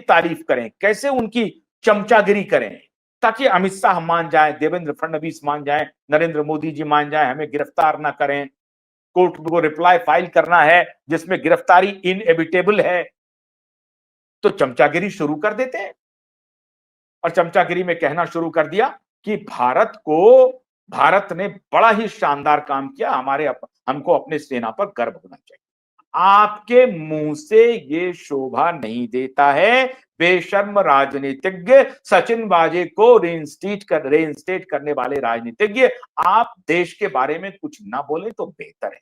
तारीफ करें, कैसे उनकी चमचागिरी करें, ताकि अमित शाह मान जाए, देवेंद्र फडणवीस मान जाए, नरेंद्र मोदी जी मान जाए, हमें गिरफ्तार ना करें, कोर्ट को रिप्लाई फाइल करना है जिसमें गिरफ्तारी इनएविटेबल है, तो चमचागिरी शुरू कर देते हैं। और चमचागिरी में कहना शुरू कर दिया कि भारत ने बड़ा ही शानदार काम किया, हमको अपने सेना पर गर्व होना चाहिए। आपके मुंह से ये शोभा नहीं देता है। बेशर्म राजनीतिज्ञ, सचिन वाजे को रेइंस्टेट करने वाले राजनीतिज्ञ, आप देश के बारे में कुछ ना बोले तो बेहतर है।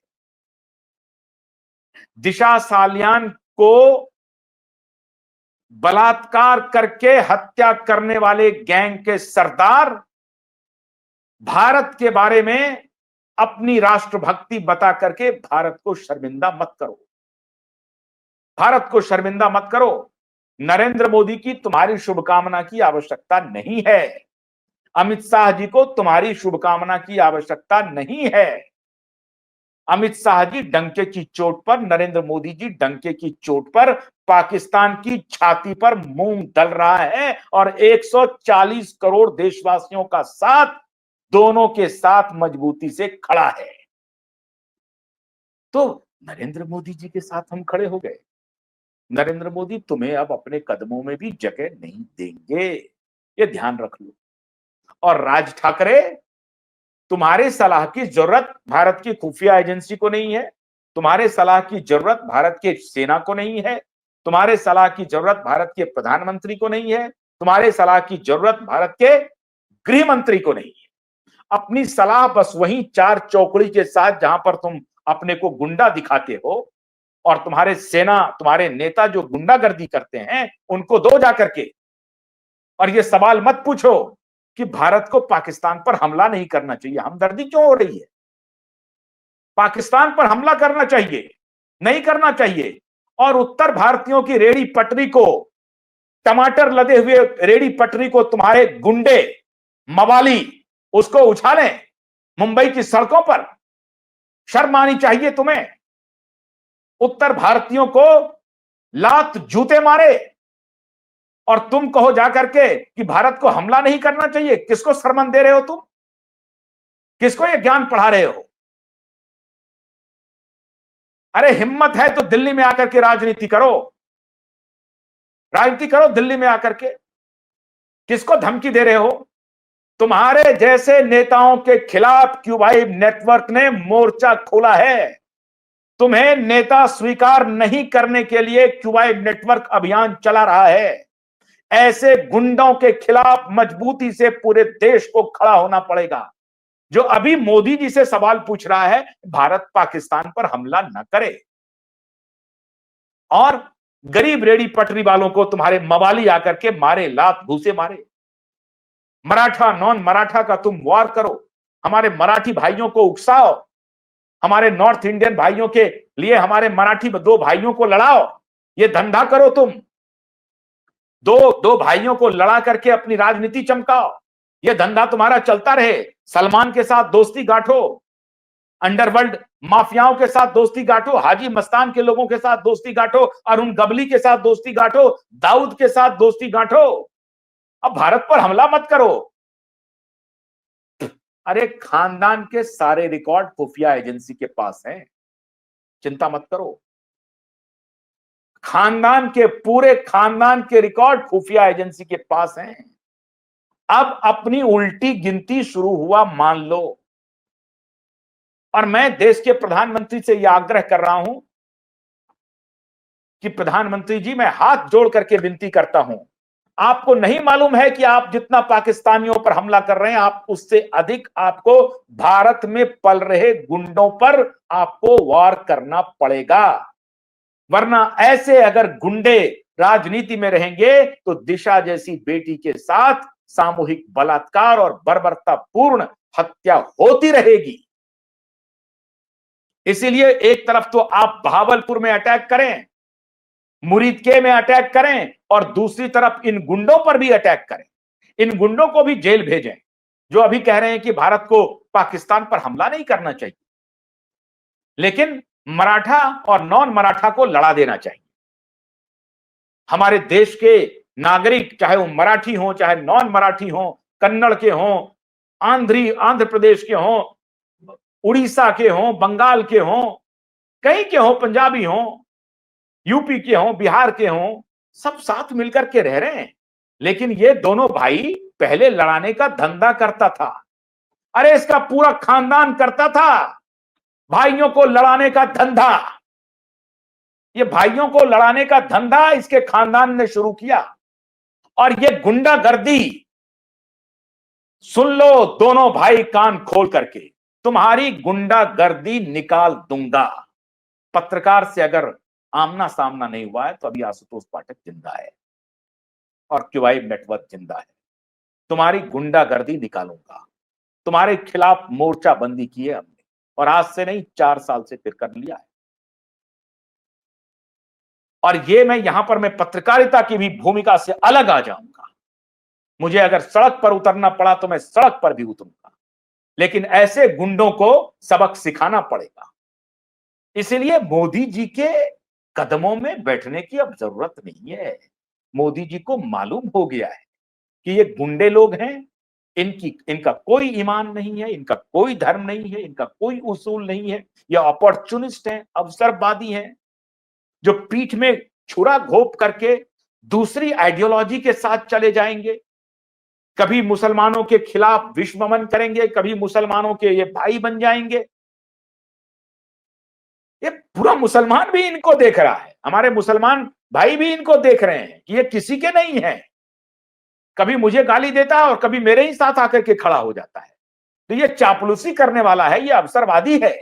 दिशा सालियान को बलात्कार करके हत्या करने वाले गैंग के सरदार, भारत के बारे में अपनी राष्ट्रभक्ति बता करके भारत को शर्मिंदा मत करो, भारत को शर्मिंदा मत करो। नरेंद्र मोदी की तुम्हारी शुभकामना की आवश्यकता नहीं है, अमित शाह जी को तुम्हारी शुभकामना की आवश्यकता नहीं है। अमित शाह जी डंके की चोट पर, नरेंद्र मोदी जी डंके की चोट पर पाकिस्तान की छाती पर मूंग दल रहा है और 140 करोड़ देशवासियों का साथ, दोनों के साथ मजबूती से खड़ा है। तो नरेंद्र मोदी जी के साथ हम खड़े हो गए। नरेंद्र मोदी तुम्हें अब अपने कदमों में भी जगह नहीं देंगे, ये ध्यान रख लो। और राज ठाकरे, तुम्हारे सलाह की जरूरत भारत की खुफिया एजेंसी को नहीं है, तुम्हारे सलाह की जरूरत भारत के सेना को नहीं है, तुम्हारे सलाह की जरूरत भारत के प्रधानमंत्री को नहीं है, तुम्हारे सलाह की जरूरत भारत के गृह मंत्री को नहीं है। अपनी सलाह बस वही चार चौकड़ी के साथ जहां पर तुम अपने को गुंडा दिखाते हो और तुम्हारे नेता जो गुंडागर्दी करते हैं उनको दो जाकर के। और ये सवाल मत पूछो कि भारत को पाकिस्तान पर हमला नहीं करना चाहिए, हमदर्दी क्यों हो रही है? पाकिस्तान पर हमला करना चाहिए, नहीं करना चाहिए। और उत्तर भारतीयों की रेड़ी पटरी को, टमाटर लदे हुए रेड़ी पटरी को तुम्हारे गुंडे मवाली उसको उछालें मुंबई की सड़कों पर। शर्म आनी चाहिए तुम्हें। उत्तर भारतीयों को लात जूते मारे और तुम कहो जाकर के कि भारत को हमला नहीं करना चाहिए। किसको सरमन दे रहे हो तुम? किसको ये ज्ञान पढ़ा रहे हो? अरे हिम्मत है तो दिल्ली में आकर के राजनीति करो, राजनीति करो दिल्ली में आकर के। किसको धमकी दे रहे हो? तुम्हारे जैसे नेताओं के खिलाफ क्यूबाई नेटवर्क ने मोर्चा खोला है। तुम्हें नेता स्वीकार नहीं करने के लिए क्यूबाई नेटवर्क अभियान चला रहा है। ऐसे गुंडों के खिलाफ मजबूती से पूरे देश को खड़ा होना पड़ेगा। जो अभी मोदी जी से सवाल पूछ रहा है, भारत पाकिस्तान पर हमला न करे। और गरीब रेडी पटरी वालों को तुम्हारे मवाली आकर के मारे, लात घूसे मारे। मराठा नॉन मराठा का तुम वॉर करो, हमारे मराठी भाइयों को उकसाओ, हमारे नॉर्थ इंडियन भाइयों के लिए हमारे मराठी दो भाइयों को लड़ाओ। ये धंधा करो तुम, दो भाइयों को लड़ा करके अपनी राजनीति चमकाओ। ये धंधा तुम्हारा चलता रहे। सलमान के साथ दोस्ती गांठो, अंडरवर्ल्ड माफियाओं के साथ दोस्ती गांठो, हाजी मस्तान के लोगों के साथ दोस्ती गांठो, अरुण गबली के साथ दोस्ती गांठो, दाऊद के साथ दोस्ती गांठो। अब भारत पर हमला मत करो। अरे खानदान के सारे रिकॉर्ड खुफिया एजेंसी के पास हैं, चिंता मत करो। पूरे खानदान के रिकॉर्ड खुफिया एजेंसी के पास हैं। अब अपनी उल्टी गिनती शुरू हुआ मान लो। और मैं देश के प्रधानमंत्री से यह आग्रह कर रहा हूं कि प्रधानमंत्री जी, मैं हाथ जोड़ करके विनती करता हूं, आपको नहीं मालूम है कि आप जितना पाकिस्तानियों पर हमला कर रहे हैं, आप उससे अधिक आपको भारत में पल रहे गुंडों पर आपको वार करना पड़ेगा। वरना ऐसे अगर गुंडे राजनीति में रहेंगे तो दिशा जैसी बेटी के साथ सामूहिक बलात्कार और बर्बरतापूर्ण हत्या होती रहेगी। इसीलिए एक तरफ तो आप बहावलपुर में अटैक करें, मुरीदके में अटैक करें, और दूसरी तरफ इन गुंडों पर भी अटैक करें, इन गुंडों को भी जेल भेजें जो अभी कह रहे हैं कि भारत को पाकिस्तान पर हमला नहीं करना चाहिए, लेकिन मराठा और नॉन मराठा को लड़ा देना चाहिए। हमारे देश के नागरिक, चाहे वो मराठी हो, चाहे नॉन मराठी हो, कन्नड़ के हो, आंध्र प्रदेश के हो, उड़ीसा के हो, बंगाल के हो, कहीं के हो, पंजाबी हो, यूपी के हो, बिहार के हो, सब साथ मिलकर के रह रहे हैं। लेकिन ये दोनों भाई पहले लड़ाने का धंधा करता था। अरे इसका पूरा खानदान करता था भाइयों को लड़ाने का धंधा। ये भाइयों को लड़ाने का धंधा इसके खानदान ने शुरू किया। और ये गुंडागर्दी, सुन लो दोनों भाई कान खोल करके, तुम्हारी गुंडागर्दी निकाल दूंगा। पत्रकार से अगर आमना सामना नहीं हुआ है तो अभी आशुतोष पाठक जिंदा है और क्यूआई नेटवर्क जिंदा है। तुम्हारी गुंडागर्दी निकालूंगा। तुम्हारे खिलाफ मोर्चाबंदी की है हमने, और आज से नहीं 4 साल से फिर कर लिया है। और ये मैं पत्रकारिता की भी भूमिका से अलग आ जाऊंगा। मुझे अगर सड़क पर उतरना पड़ा तो मैं सड़क पर भी उतरूंगा, लेकिन ऐसे गुंडों को सबक सिखाना पड़ेगा। इसलिए मोदी जी के कदमों में बैठने की अब जरूरत नहीं है। मोदी जी को मालूम हो गया है कि ये गुंडे लोग हैं, इनका कोई ईमान नहीं है, इनका कोई धर्म नहीं है, इनका कोई उसूल नहीं है। ये अपॉर्चुनिस्ट हैं, अवसरवादी हैं, जो पीठ में छुरा घोंप करके दूसरी आइडियोलॉजी के साथ चले जाएंगे। कभी मुसलमानों के खिलाफ विश्वमन करेंगे, कभी मुसलमानों के ये भाई बन जाएंगे। ये पूरा मुसलमान भी इनको देख रहा है, हमारे मुसलमान भाई भी इनको देख रहे हैं कि ये किसी के नहीं है। कभी मुझे गाली देता है और कभी मेरे ही साथ आकर के खड़ा हो जाता है। तो ये चापलूसी करने वाला है, ये अवसरवादी है।